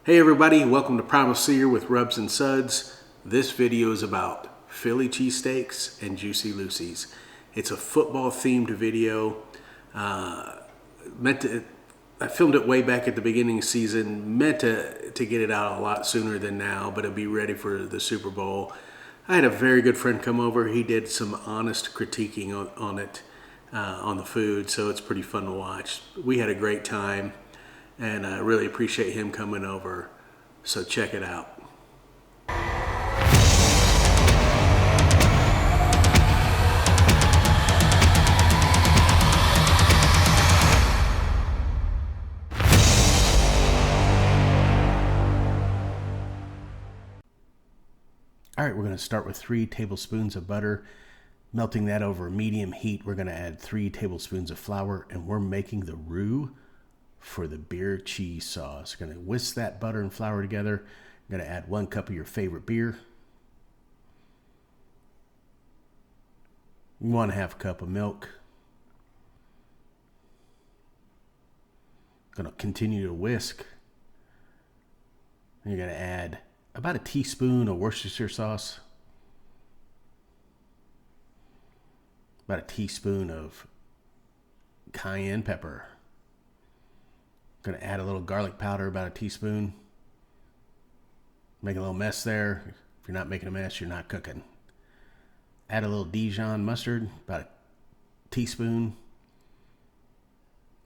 Hey everybody, welcome to Primal Seer with Rubs and Suds. This video is about Philly cheesesteaks and Juicy Lucy's. It's a football themed video. I filmed it way back at the beginning of the season, meant to get it out a lot sooner than now, but it'll be ready for the Super Bowl. I had a very good friend come over. He did some honest critiquing on it, on the food, so it's pretty fun to watch. We had a great time. And I really appreciate him coming over, so check it out. All right, we're going to start with 3 tablespoons of butter. Melting that over medium heat, we're going to add 3 tablespoons of flour, and we're making the roux for the beer cheese sauce. Going to whisk that butter and flour together. Going to add 1 cup of your favorite beer, 1/2 cup of milk. Going to continue to whisk. And you're going to add about a teaspoon of Worcestershire sauce, about a teaspoon of cayenne pepper. Going to add a little garlic powder, about a teaspoon. Make a little mess there. If you're not making a mess, you're not cooking. Add a little Dijon mustard, about a teaspoon.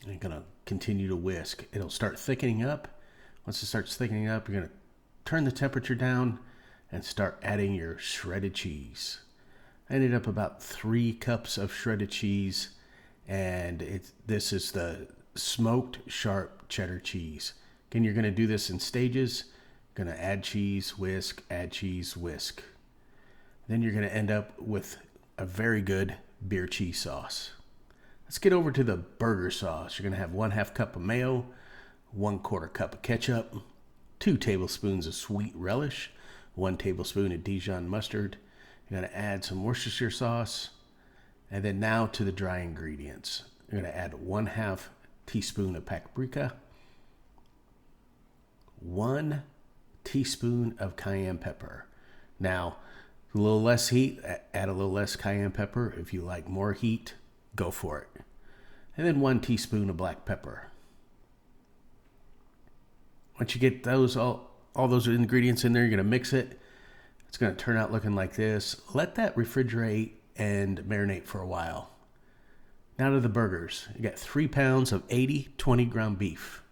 And you're going to continue to whisk. It'll start thickening up. Once it starts thickening up, you're going to turn the temperature down and start adding your shredded cheese. I ended up about 3 cups of shredded cheese, and this is the smoked sharp cheddar cheese. Again, you're going to do this in stages. Going to add cheese, whisk, add cheese, whisk. Then you're going to end up with a very good beer cheese sauce. Let's get over to the burger sauce. You're going to have 1/2 cup of mayo, 1/4 cup of ketchup, 2 tablespoons of sweet relish, 1 tablespoon of Dijon mustard. You're going to add some Worcestershire sauce. And then now to the dry ingredients. You're going to add 1/2 teaspoon of paprika, 1 teaspoon of cayenne pepper. Now, a little less heat, add a little less cayenne pepper. If you like more heat, go for it. And then 1 teaspoon of black pepper. Once you get those all those ingredients in there, you're going to mix it. It's going to turn out looking like this. Let that refrigerate and marinate for a while. Now to the burgers. You got 3 pounds of 80/20 ground beef.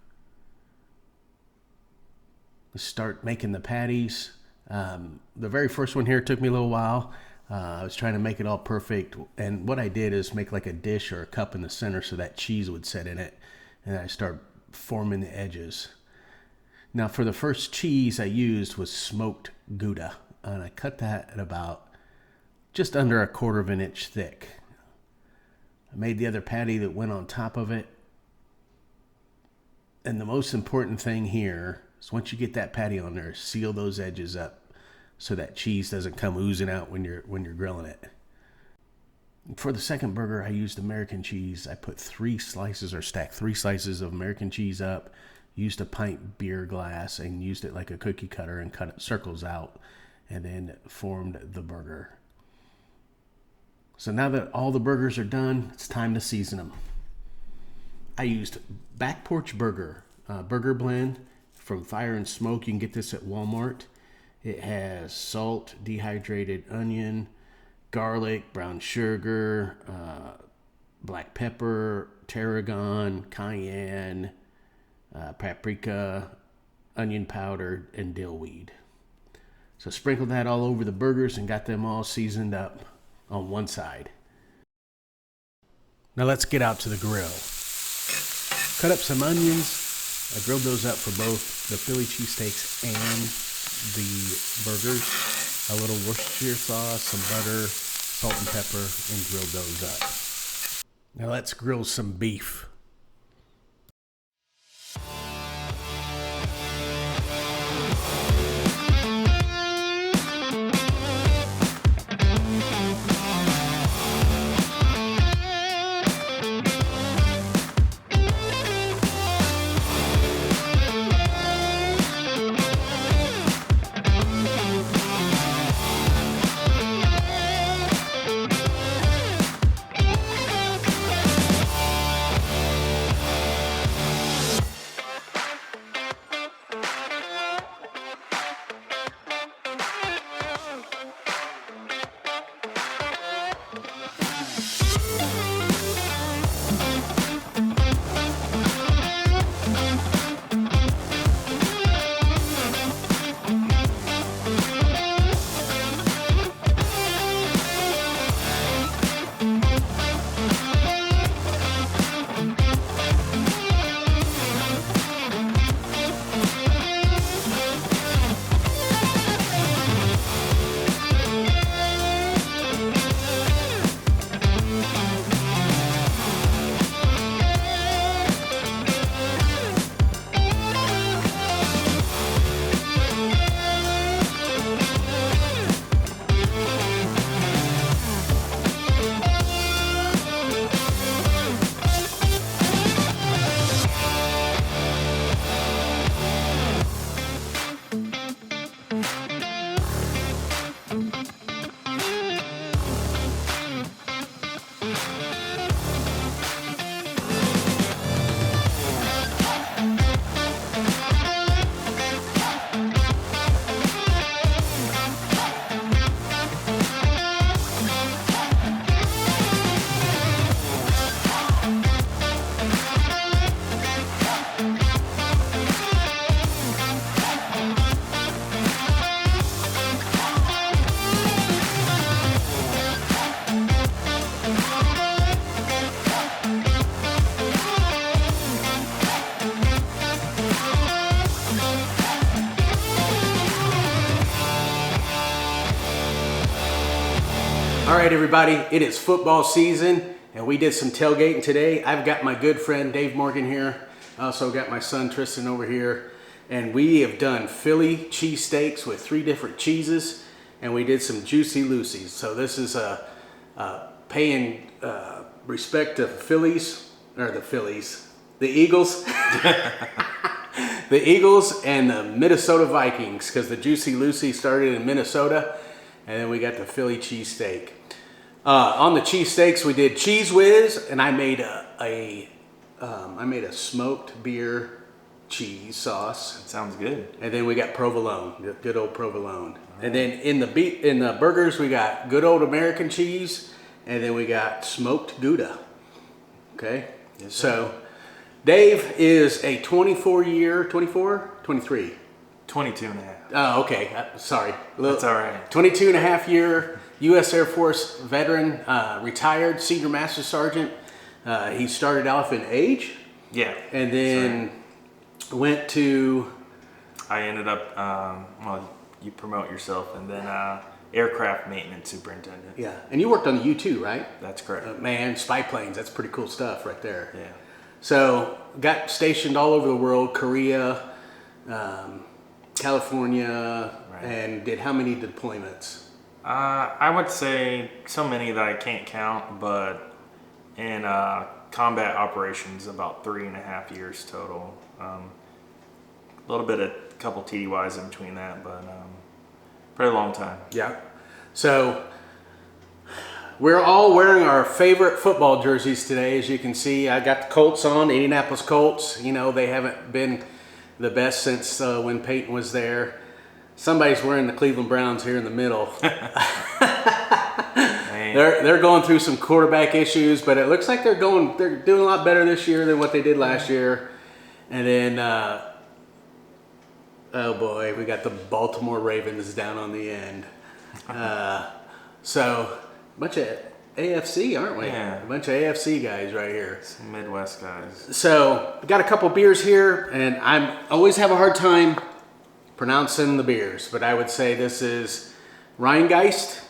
Let's start making the patties. The very first one here took me a little while. I was trying to make it all perfect. And what I did is make like a dish or a cup in the center so that cheese would sit in it. And I start forming the edges. Now for the first cheese I used was smoked Gouda. And I cut that at about just under 1/4 inch thick. I made the other patty that went on top of it. And the most important thing here is once you get that patty on there, seal those edges up so that cheese doesn't come oozing out when you're grilling it. For the second burger, I used American cheese. I put 3 slices or stacked 3 slices of American cheese up, used a pint beer glass and used it like a cookie cutter and cut circles out, and then formed the burger. So now that all the burgers are done, it's time to season them. I used Back Porch Burger, burger blend from Fire and Smoke. You can get this at Walmart. It has salt, dehydrated onion, garlic, brown sugar, black pepper, tarragon, cayenne, paprika, onion powder, and dill weed. So sprinkled that all over the burgers and got them all seasoned up on one side. Now let's get out to the grill. Cut up some onions. I grilled those up for both the Philly cheesesteaks and the burgers. A little Worcestershire sauce, some butter, salt and pepper, and grilled those up. Now let's grill some beef. All right, everybody, it is football season, and we did some tailgating today. I've got my good friend Dave Morgan here. I also got my son Tristan over here, and we have done Philly cheesesteaks with 3 different cheeses, and we did some Juicy Lucy's. So this is paying respect to the Eagles, the Eagles and the Minnesota Vikings, because the Juicy Lucy started in Minnesota, and then we got the Philly cheesesteak. On the cheesesteaks, we did Cheese Whiz, and I made a smoked beer cheese sauce. That sounds good. And then we got provolone, good old provolone. Right. And then in the burgers, we got good old American cheese, and then we got smoked Gouda. Okay, yes, so Dave is a 23? 22 and a half. Oh, okay. Sorry. That's all right. 22 and a half year U.S. Air Force veteran, retired Senior Master Sergeant. He started off in age. Yeah. And then went to... I ended up, well, you promote yourself, and then aircraft maintenance superintendent. Yeah. And you worked on the U-2, right? That's correct. Man, spy planes. That's pretty cool stuff right there. Yeah. So got stationed all over the world, Korea, California, right. And did how many deployments? I would say so many that I can't count, but in combat operations, about 3.5 years total. A little bit of couple TDYs in between that, but pretty long time. Yeah. So we're all wearing our favorite football jerseys today, as you can see. I got the Colts on, Indianapolis Colts. You know, they haven't been the best since when Peyton was there. Somebody's wearing the Cleveland Browns here in the middle. They're going through some quarterback issues, but it looks like they're doing a lot better this year than what they did last year. And then, oh boy, we got the Baltimore Ravens down on the end. So a bunch of AFC, aren't we? Yeah. A bunch of AFC guys right here. Some Midwest guys. So we got a couple beers here, and I always have a hard time pronouncing the beers, but I would say this is Rheingeist.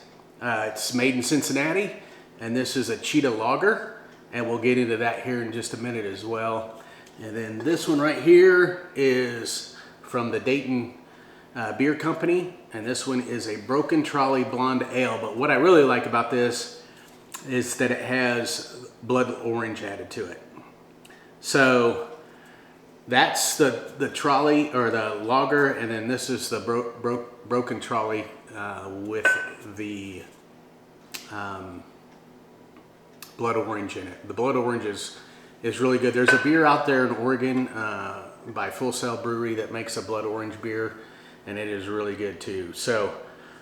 It's made in Cincinnati, and this is a Cheetah Lager, and we'll get into that here in just a minute as well. And then this one right here is from the Dayton Beer Company, and this one is a Broken Trolley Blonde Ale. But what I really like about this is that it has blood orange added to it. So that's the trolley or the lager, and then this is the broken trolley with the blood orange in it. The blood orange is really good. There's a beer out there in Oregon by Full Sail Brewery that makes a blood orange beer, and it is really good too. So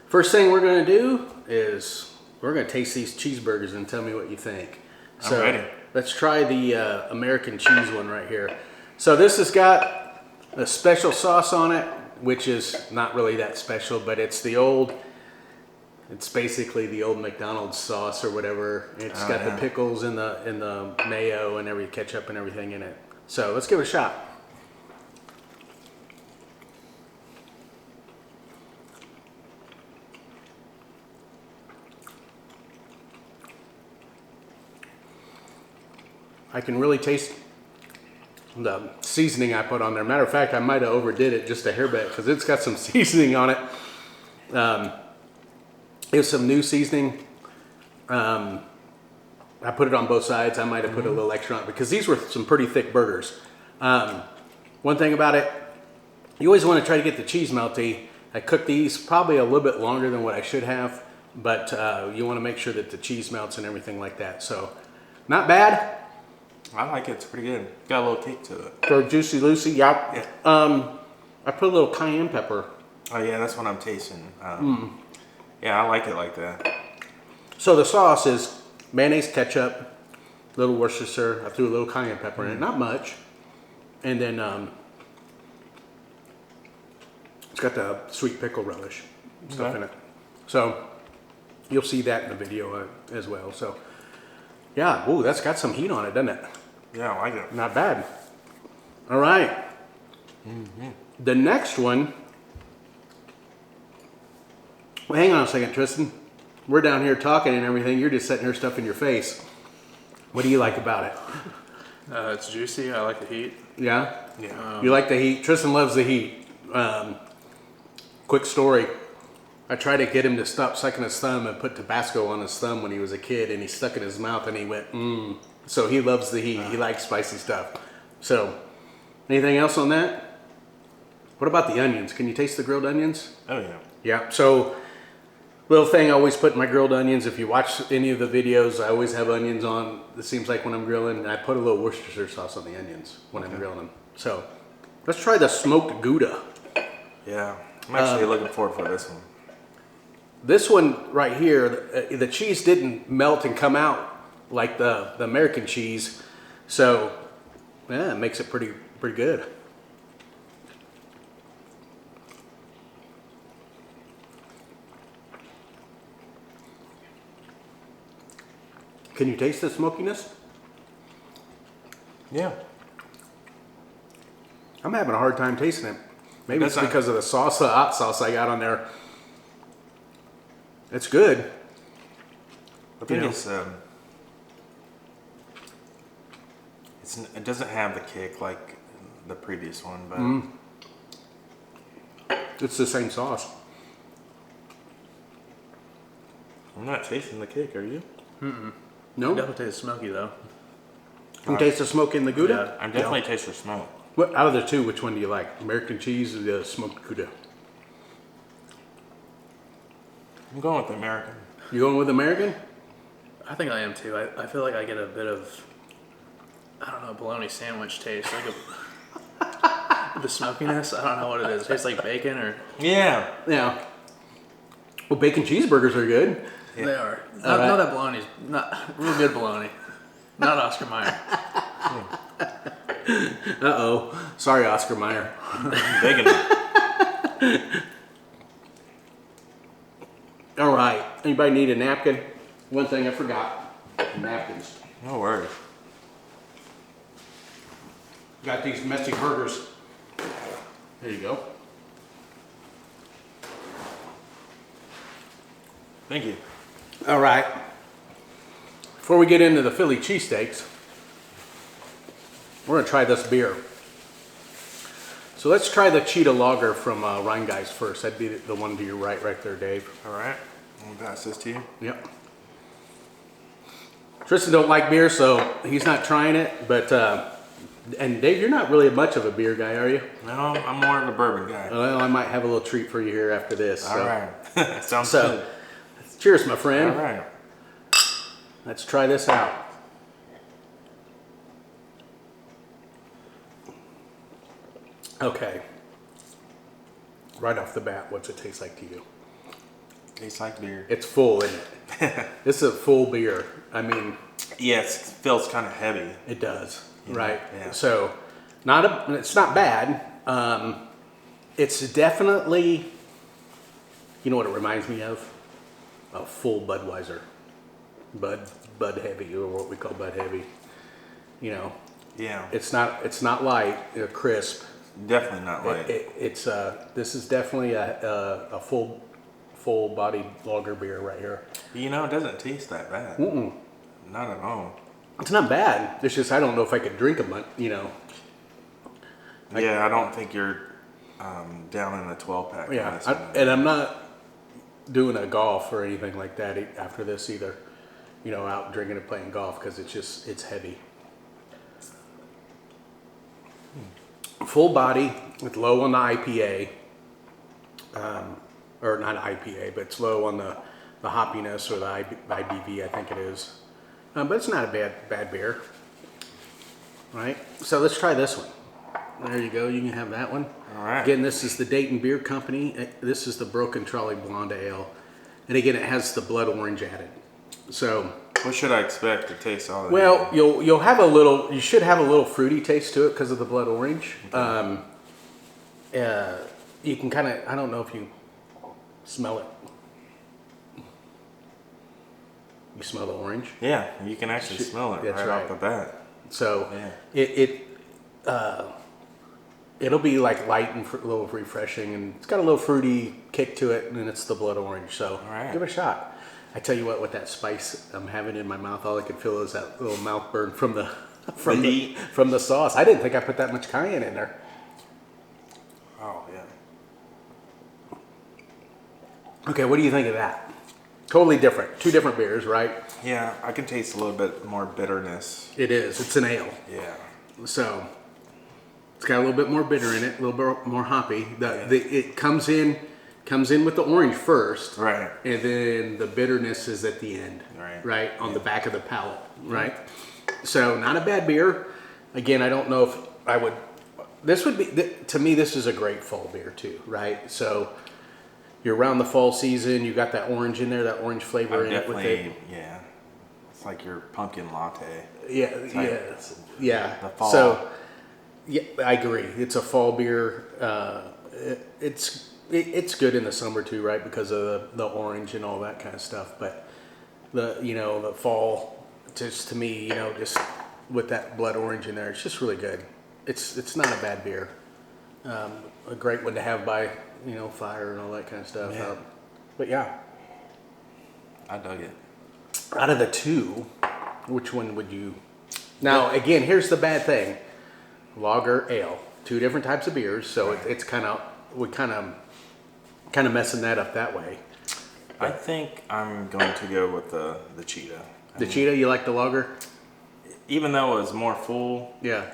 first thing we're going to do is we're going to taste these cheeseburgers and tell me what you think. So I'm ready. Let's try the American cheese one right here. So this has got a special sauce on it, which is not really that special, but it's basically the old McDonald's sauce or whatever. It's got the pickles and the mayo and every ketchup and everything in it. So let's give it a shot. I can really taste the seasoning I put on there. Matter of fact, I might have overdid it just a hair bit because it's got some seasoning on it. It was some new seasoning. I put it on both sides. I might have put a little extra on it because these were some pretty thick burgers. One thing about it, you always want to try to get the cheese melty. I cooked these probably a little bit longer than what I should have, but you want to make sure that the cheese melts and everything like that. So not bad. I like it. It's pretty good. Got a little kick to it. For Juicy Lucy, yeah. I put a little cayenne pepper. Oh yeah, that's what I'm tasting. Yeah, I like it like that. So the sauce is mayonnaise, ketchup, little Worcestershire. I threw a little cayenne pepper in it, not much. And then it's got the sweet pickle relish stuff in it. So you'll see that in the video as well. So yeah, ooh, that's got some heat on it, doesn't it? Yeah, I like it. Not bad. All right. The next one. Well, hang on a second, Tristan. we're down here talking and everything. You're just sitting here stuffing your face. What do you like about it? It's juicy. I like the heat. Yeah? Yeah. You like the heat? Tristan loves the heat. Quick story. I tried to get him to stop sucking his thumb and put Tabasco on his thumb when he was a kid, and he stuck it in his mouth and he went, mmm. So he loves the heat. He likes spicy stuff. So, anything else on that? What about the onions? Can you taste the grilled onions? Oh yeah. Yeah. So, little thing I always put in my grilled onions. If you watch any of the videos, I always have onions on. It seems like when I'm grilling, and I put a little Worcestershire sauce on the onions when I'm grilling them. So, let's try the smoked Gouda. Yeah. I'm actually looking forward for this one. This one right here, the cheese didn't melt and come out like the American cheese, so yeah, it makes it pretty good. Can you taste the smokiness? Yeah. I'm having a hard time tasting it. Maybe it's That's not- because of the sauce, the hot sauce I got on there. It's good. I think know. it doesn't have the kick like the previous one, but It's the same sauce. I'm not tasting the kick. Are you? No? Definitely tastes smoky though. Can you taste the smoke in the Gouda? I definitely taste the smoke. What, out of the two, which one do you like? American cheese or the smoked Gouda? I'm going with the American. You going with American? I think I am too. I feel like I get a bit of, I don't know, bologna sandwich taste. Like the smokiness. I don't know what it is. It tastes like bacon or. Yeah. Yeah. Well, bacon cheeseburgers are good. Yeah. They are. All right. Not that bologna's not real good bologna. Not Oscar Mayer. Uh-oh. Sorry, Oscar Mayer. Bacon. All right. Anybody need a napkin? One thing I forgot. Napkins. No worries. Got these messy burgers. There you go. Thank you. All right. Before we get into the Philly cheesesteaks, we're going to try this beer. So let's try the Cheetah Lager from Rheingeist first. That'd be the one to your right there, Dave. All right. I'll pass this to you. Yep. Tristan don't like beer, so he's not trying it. But and Dave, you're not really much of a beer guy, are you? No, I'm more of a bourbon guy. Well, I might have a little treat for you here after this. All right. Sounds So, good. cheers, my friend. All right. Let's try this out. Okay. Right off the bat, what's it taste like to you? Tastes like beer. It's full, isn't it? This is a full beer. I mean, Yes, it feels kind of heavy. it does, Yeah, right? yeah. So, it's not bad. It's definitely, you know what it reminds me of? A full Budweiser. Bud Heavy, or what we call Bud Heavy. You know, Yeah. it's not light, crisp. Definitely not light. This is definitely a full bodied lager beer right here. You know, it doesn't taste that bad. Mm-mm. Not at all. It's not bad. It's just I don't know if I could drink them. You know. Yeah, I don't think you're down in the 12 pack. Yeah, and I'm not doing a golf or anything like that after this either. You know, out drinking and playing golf because it's heavy. Full body with low on the IPA, or not IPA, but it's low on the hoppiness or the IBV, I think it is. But it's not a bad beer. All right, so let's try this one. There you go. You can have that one. All right. Again, this is the Dayton Beer Company. This is the Broken Trolley Blonde Ale, and again, it has the blood orange added. So, What should I expect to taste all of well, you'll have a little. You should have a little fruity taste to it because of the blood orange. You can kind of. I don't know if you smell it. You smell the orange. Yeah, you can actually smell it That's right off right. the bat. So Yeah. it'll be like light and a little refreshing, and it's got a little fruity kick to it, and it's the blood orange. So right. give it a shot. I tell you what, with that spice I'm having in my mouth, all I could feel is that little mouth burn from the from the sauce. I didn't think I put that much cayenne in there. Oh yeah. Okay, what do you think of that? Totally different. Two different beers, right? Yeah, I can taste a little bit more bitterness. It is. It's an ale. Yeah. So it's got a little bit more bitter in it, a little bit more hoppy. It comes in with the orange first, Right. and then the bitterness is at the end, Right. on the back of the palate, right? So not a bad beer. Again, I don't know if I would. This would be to me. This is a great fall beer too, right? So you're around the fall season. You got that orange in there, that orange flavor in it with it. Yeah. It's like your pumpkin latte. Yeah, Like yeah. the fall. So, yeah, I agree. It's a fall beer. It's good in the summer too, right? Because of the orange and all that kind of stuff. But the fall, just to me, just with that blood orange in there, it's just really good. It's not a bad beer. A great one to have by fire and all that kind of stuff. Yeah. But yeah, I dug it. out of the two, which one would you? Now, again, here's the bad thing: lager, ale, two different types of beers. So it's kind of messing that up that way. I think I'm going to go with the cheetah. Cheetah, you like the lager? Even though it was more full, Yeah.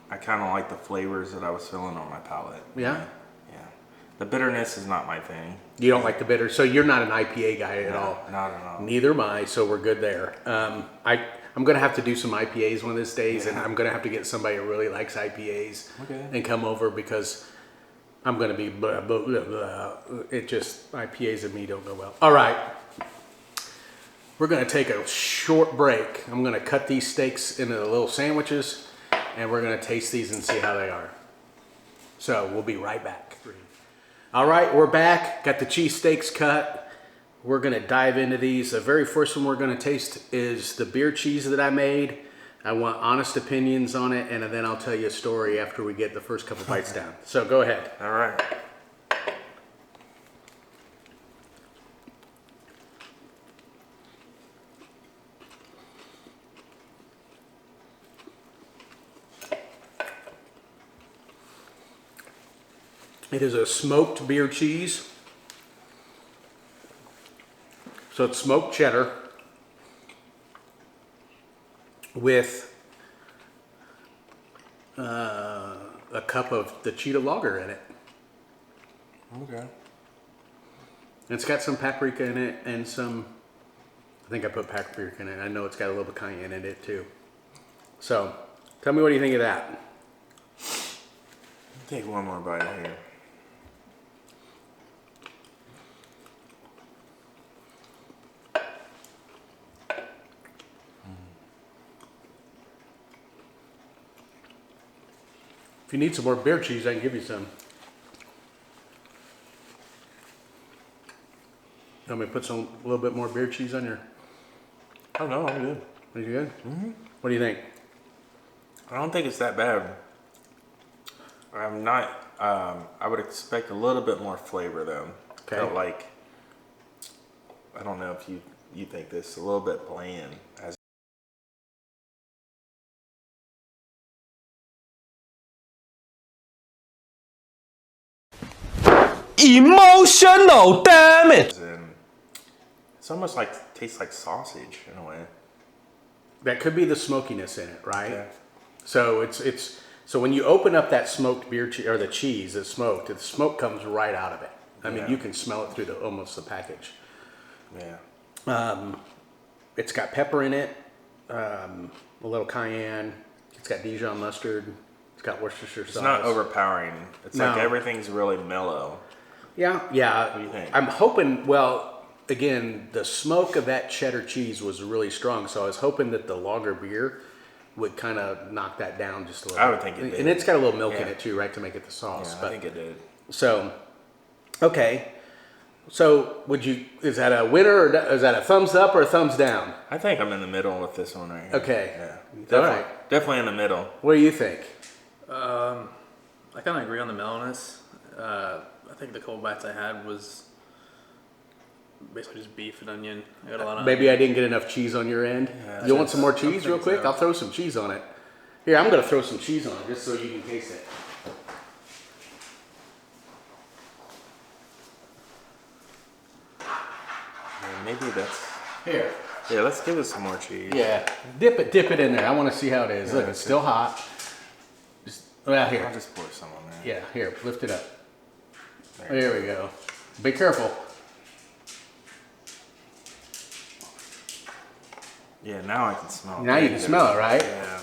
I kind of like the flavors that I was feeling on my palate. Yeah. Yeah. The bitterness is not my thing. You don't like the bitter, so you're not an IPA guy at all. Not at all. Neither am I, so we're good there. I'm gonna have to do some IPAs one of these days, and I'm gonna have to get somebody who really likes IPAs and come over because I'm gonna be blah, blah, blah, blah. It just IPAs and me don't go well. All right, we're gonna take a short break. I'm gonna cut these steaks into little sandwiches, and we're gonna taste these and see how they are. So we'll be right back. All right, we're back. Got the cheese steaks cut. We're gonna dive into these. The very first one we're gonna taste is the beer cheese that I made. I want honest opinions on it, and then I'll tell you a story after we get the first couple bites down. So go ahead. All right. It is a smoked beer cheese. So it's smoked cheddar with a cup of the cheetah lager in it. Okay. And it's got some paprika in it and some, I think I put paprika in it. I know it's got a little bit of cayenne in it too. So tell me, what do you think of that? Take one more bite here. If you need some more beer cheese, I can give you some. Want me to put a little bit more beer cheese on your? Oh no, I'm good. Are you good? Mm-hmm. What do you think? I don't think it's that bad. I'm not. I would expect a little bit more flavor though. Okay. Felt like, I don't know if you think this, a little bit bland. Emotional damage. And it's almost like tastes like sausage in a way. That could be the smokiness in it, right? Yeah. So it's so when you open up that smoked beer cheese or the cheese that's smoked, the smoke comes right out of it. I mean, you can smell it through almost the package. Yeah. It's got pepper in it, a little cayenne. It's got Dijon mustard. It's got Worcestershire sauce. It's not overpowering. It's like everything's really mellow. Yeah. What do you think? I'm hoping. Well, again, the smoke of that cheddar cheese was really strong, so I was hoping that the lager beer would kind of knock that down just a little. I would think it did. And it's got a little milk in it too, right, to make it the sauce. Yeah, but, I think it did. So, okay. So, is that a winner, or is that a thumbs up or a thumbs down? I think I'm in the middle with this one right here. Okay. Yeah. All right. Definitely in the middle. What do you think? I kind of agree on the mellowness. I think the couple bites I had was basically just beef and onion. I got a lot of Maybe I didn't get enough cheese on your end. Yeah, You want some more cheese thinking real quick? so. I'll throw some cheese on it. Here, I'm going to throw some cheese on it just so you can taste it. Yeah, maybe that's. Here. Yeah, let's give it some more cheese. Yeah. Dip it in there. I want to see how it is. Yeah, Look, it's still hot. Just, well, here. I'll just pour some on there. Yeah, here, lift it up. There. There we go. Be careful. Yeah, now I can smell it. Now you can smell it, right? Yeah.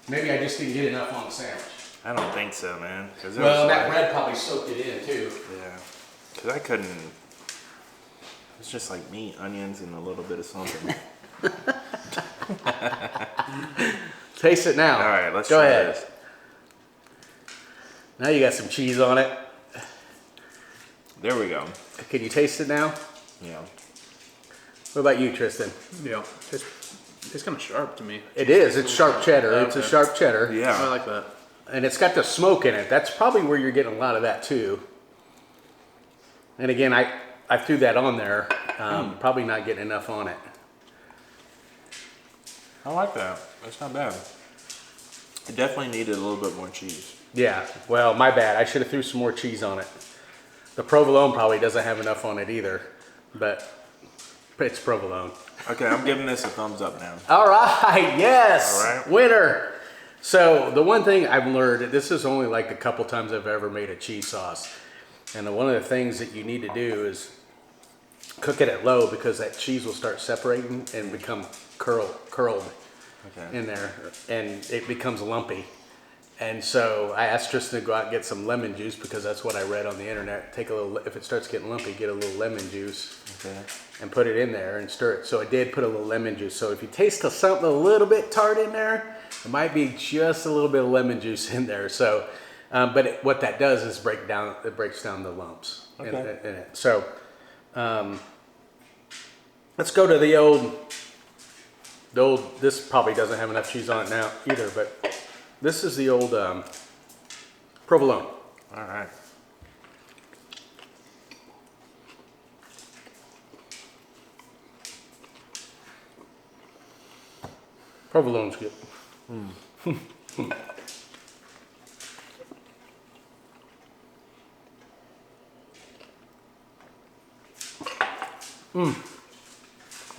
Maybe I just didn't get enough on the sandwich. I don't think so, man. 'Cause it Well, was that like- bread probably soaked it in too. Yeah. Because I couldn't. It's just like meat, onions, and a little bit of something. Taste it now. All right, let's go try ahead. this. Now you got some cheese on it. There we go. Can you taste it now? Yeah. What about you, Tristan? Yeah, it's kind of sharp to me. It is. It's sharp cheddar. Oh, It's a okay. sharp cheddar. I Yeah. like that. And it's got the smoke in it. That's probably where you're getting a lot of that too. And again, I threw that on there. Probably not getting enough on it. I like that. That's not bad. It definitely needed a little bit more cheese. Yeah. Well, my bad. I should have threw some more cheese on it. The provolone probably doesn't have enough on it either, but it's provolone. Okay, I'm giving this a thumbs up now. All right. Yes. All right. Winner. So the one thing I've learned, this is only like a couple times I've ever made a cheese sauce. And one of the things that you need to do is cook it at low because that cheese will start separating and become curled Okay. in there and it becomes lumpy. And so I asked Tristan to go out and get some lemon juice because that's what I read on the internet. Take a little, if it starts getting lumpy, get a little lemon juice Okay. and put it in there and stir it. So I did put a little lemon juice. So if you taste something a little bit tart in there, it might be just a little bit of lemon juice in there. So, what that does is it breaks down the lumps in it. So, let's go to the old, this probably doesn't have enough cheese on it now either, but this is the old provolone. All right. Provolone's good.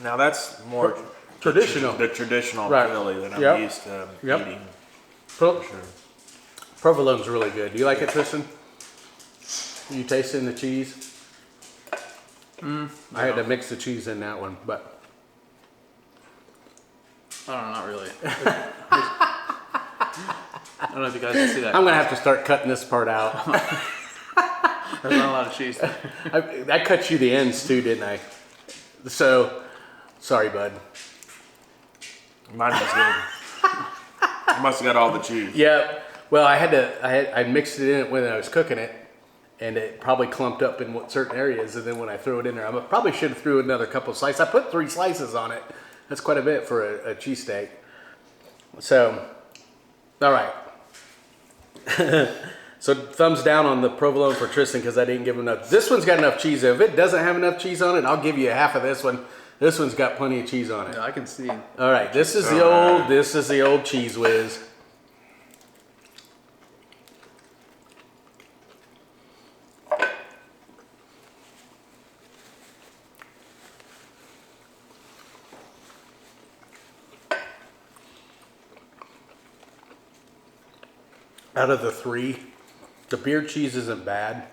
Now that's more Traditional. the traditional Right. Philly that I'm Yep. used to Yep. eating. Pro- Sure. Provolone's really good. Do you like it, Tristan? You tasting the cheese? I had to mix the cheese in that one, but I don't know, not really. I don't know if you guys can see that. I'm gonna have to start cutting this part out. There's not a lot of cheese there. I cut you the ends too, didn't I? So, sorry, bud. Mine was good. You must have got all the cheese. Yeah. Well, I mixed it in when I was cooking it, and it probably clumped up in certain areas. And then when I threw it in there, I probably should have threw another couple of slices. I put 3 slices on it. That's quite a bit for a cheesesteak. So, all right. So thumbs down on the provolone for Tristan because I didn't give him enough. This one's got enough cheese. If it doesn't have enough cheese on it, I'll give you half of this one. This one's got plenty of cheese on it. Yeah, I can see. All right, this is the old Cheese Whiz. Out of the 3, the beer cheese isn't bad.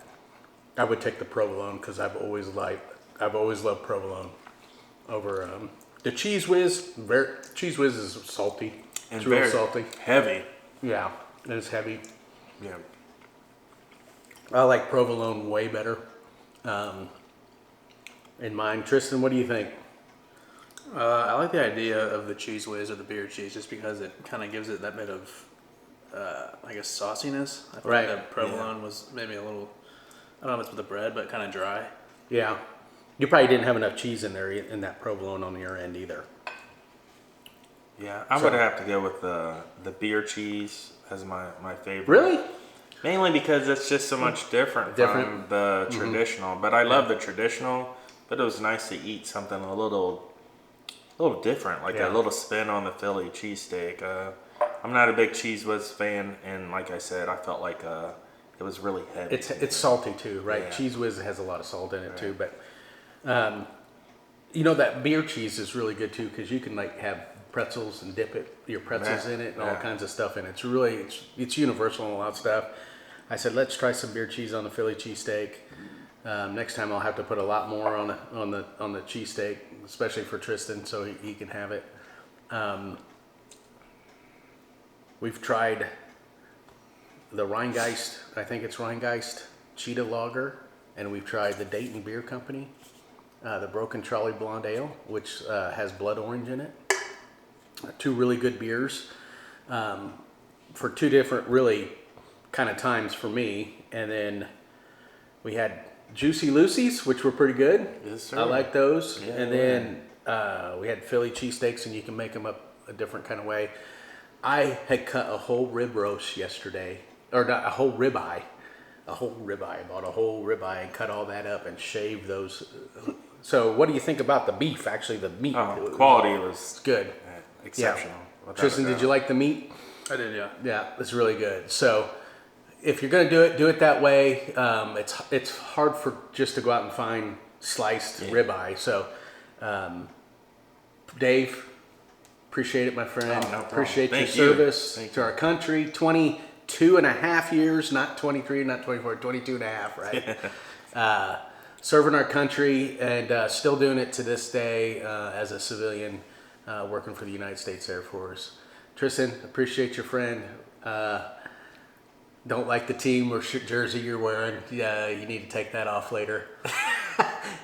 I would take the provolone because I've always loved provolone over the Cheese Whiz. Cheese Whiz is salty. And It's real very salty. heavy. Yeah, and it's heavy. Yeah. I like provolone way better. In mine, Tristan, what do you think? I like the idea of the Cheese Whiz or the beer cheese just because it kind of gives it that bit of, I guess, sauciness. I feel Right. like that provolone was maybe a little, I don't know if it's with the bread, but kind of dry. Yeah, you probably didn't have enough cheese in there in that provolone on your end either. Yeah, I would have to go with the beer cheese as my favorite. Really? Mainly because it's just so much different Different. from the traditional. But I love the traditional. But it was nice to eat something a little different, like Yeah. a little spin on the Philly cheesesteak. I'm not a big Cheese Whiz fan, and like I said, I felt like it was really heavy. It's salty too, right? Yeah. Cheese Whiz has a lot of salt in it Right. too, but you know that beer cheese is really good too because you can like have pretzels and dip your pretzels Yeah. in it and all Yeah. kinds of stuff in it. It's universal and a lot of stuff. I said let's try some beer cheese on the Philly cheesesteak. Next time I'll have to put a lot more on the cheesesteak, especially for Tristan, so he can have it. We've tried the Rheingeist, I think it's Rheingeist Cheetah Lager, and we've tried the Dayton Beer Company, the Broken Trolley Blonde Ale, which has blood orange in it. Two really good beers for two different really kind of times for me. And then we had Juicy Lucy's, which were pretty good. Yes, sir. I like those. Yeah, and then we had Philly cheesesteaks, and you can make them up a different kind of way. I had cut a whole rib roast yesterday, or not a whole ribeye. I bought a whole ribeye and cut all that up and shaved those. So, what do you think about the beef? Actually, the meat. Quality was Good. exceptional. without Tristan, a did doubt. you like the meat? I did, yeah. Yeah, it's really good. So, if you're gonna do it that way. It's hard for just to go out and find sliced ribeye. So, Dave, appreciate it, my friend. Oh, no problem. Appreciate your Thank you. service Thank to you. our country. 22 and a half years, not 23, not 24, 22 and a half, right? Serving our country and still doing it to this day as a civilian working for the United States Air Force. Tristan, appreciate your friend. Don't like the team or jersey you're wearing. Yeah, you need to take that off later.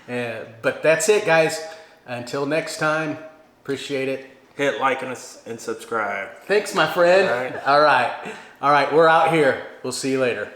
But that's it, guys. Until next time, appreciate it. Hit like and subscribe. Thanks, my friend. All right. All right. We're out here. We'll see you later.